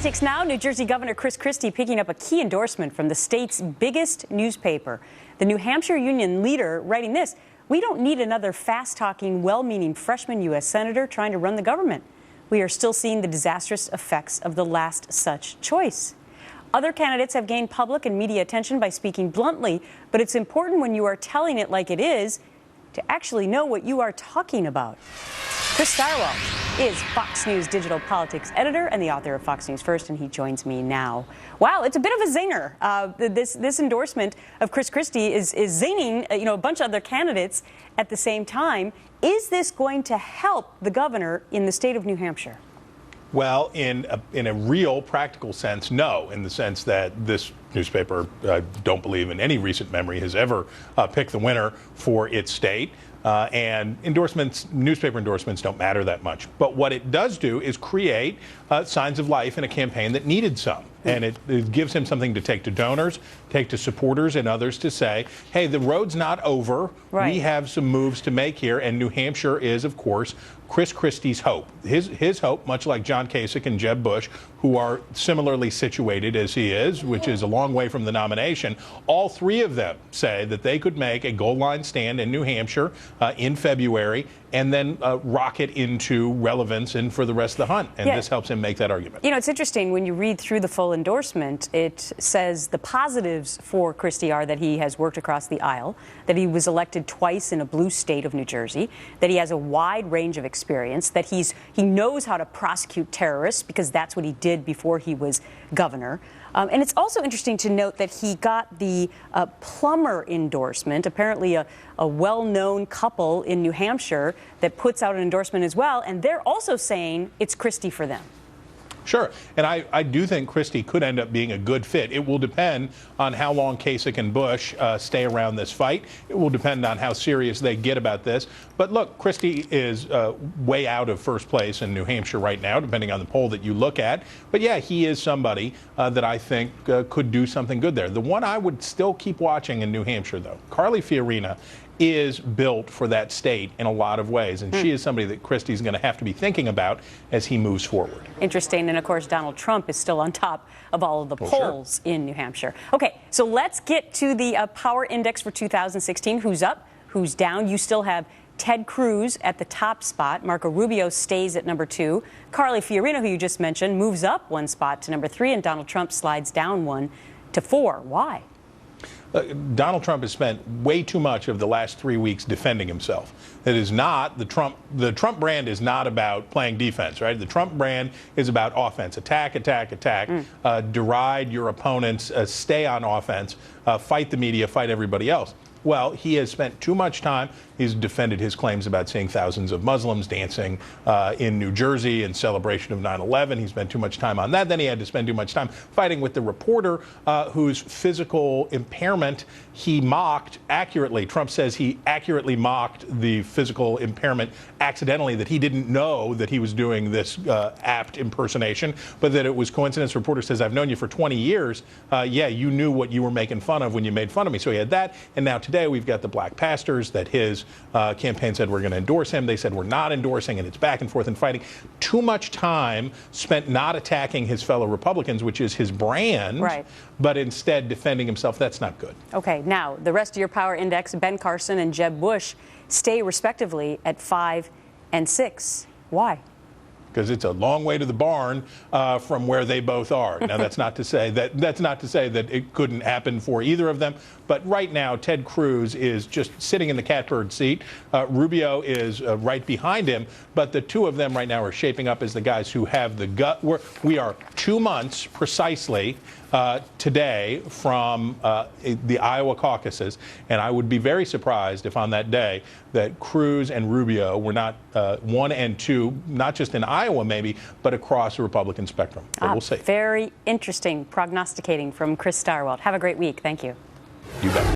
Politics now. New Jersey Governor Chris Christie picking up a key endorsement from the state's biggest newspaper. The New Hampshire union leader writing this: "We don't need another fast-talking, well-meaning freshman U.S. senator trying to run the government. We are still seeing the disastrous effects of the last such choice." Other candidates have gained public and media attention by speaking bluntly, but it's important when you are telling it like it is to actually know what you are talking about. Chris Stirewalt is Fox News digital politics editor and the author of Fox News First, and he joins me now. Wow, it's a bit of a zinger. This endorsement of Chris Christie is zinging, a bunch of other candidates at the same time. Is this going to help the governor in the state of New Hampshire? Well, in a real practical sense, no, in the sense that this newspaper, I don't believe in any recent memory, has ever picked the winner for its state. And newspaper endorsements don't matter that much. But what it does do is create signs of life in a campaign that needed some. And it gives him something to take to donors, take to supporters and others to say, hey, the road's not over. Right. We have some moves to make here. And New Hampshire is, of course, Chris Christie's hope. His hope, much like John Kasich and Jeb Bush, who are similarly situated as he is, which is a long way from the nomination. All three of them say that they could make a goal line stand in New Hampshire in February and then rocket into relevance and for the rest of the hunt. And this helps him make that argument. It's interesting when you read through the full endorsement, it says the positives for Christie are that he has worked across the aisle, that he was elected twice in a blue state of New Jersey, that he has a wide range of experience, that he knows how to prosecute terrorists because that's what he did before he was governor. And it's also interesting to note that he got the plumber endorsement, apparently a well-known couple in New Hampshire that puts out an endorsement as well, and they're also saying it's Christie for them. Sure. And I do think Christie could end up being a good fit. It will depend on how long Kasich and Bush stay around this fight. It will depend on how serious they get about this. But look, Christie is way out of first place in New Hampshire right now, depending on the poll that you look at. But yeah, he is somebody that I think could do something good there. The one I would still keep watching in New Hampshire, though, Carly Fiorina, is built for that state in a lot of ways. And she is somebody that Christie's going to have to be thinking about as he moves forward. Interesting. And of course, Donald Trump is still on top of all of the polls in New Hampshire. Okay, so let's get to the power index for 2016. Who's up? Who's down? You still have Ted Cruz at the top spot. Marco Rubio stays at number 2. Carly Fiorina, who you just mentioned, moves up 1 spot to number 3. And Donald Trump slides down 1 to 4. Why? Donald Trump has spent way too much of the last 3 weeks defending himself. It is not the Trump brand is not about playing defense, right? The Trump brand is about offense, attack, attack, attack, deride your opponents, stay on offense, fight the media, fight everybody else. Well, he has spent too much time. He's defended his claims about seeing thousands of Muslims dancing in New Jersey in celebration of 9/11. He spent too much time on that. Then he had to spend too much time fighting with the reporter whose physical impairment he mocked accurately. Trump says he accurately mocked the physical impairment accidentally, that he didn't know that he was doing this apt impersonation, but that it was coincidence. Reporter says, I've known you for 20 years. Yeah, you knew what you were making fun of when you made fun of me. So he had that. And now today we've got the black pastors that his campaign said we're going to endorse him. They said we're not endorsing, and it's back and forth and fighting. Too much time spent not attacking his fellow Republicans, which is his brand, but instead defending himself. That's not good. Okay, now the rest of your power index, Ben Carson and Jeb Bush, stay respectively at 5 and 6. Why? Because it's a long way to the barn from where they both are. Now, that's not to say that it couldn't happen for either of them. But right now, Ted Cruz is just sitting in the catbird seat. Rubio is right behind him. But the two of them right now are shaping up as the guys who have the gut. We are 2 months precisely today from the Iowa caucuses. And I would be very surprised if on that day that Cruz and Rubio were not 1 and 2, not just in Iowa maybe, but across the Republican spectrum. But we'll see. Very interesting prognosticating from Chris Stirewalt. Have a great week. Thank you. You bet.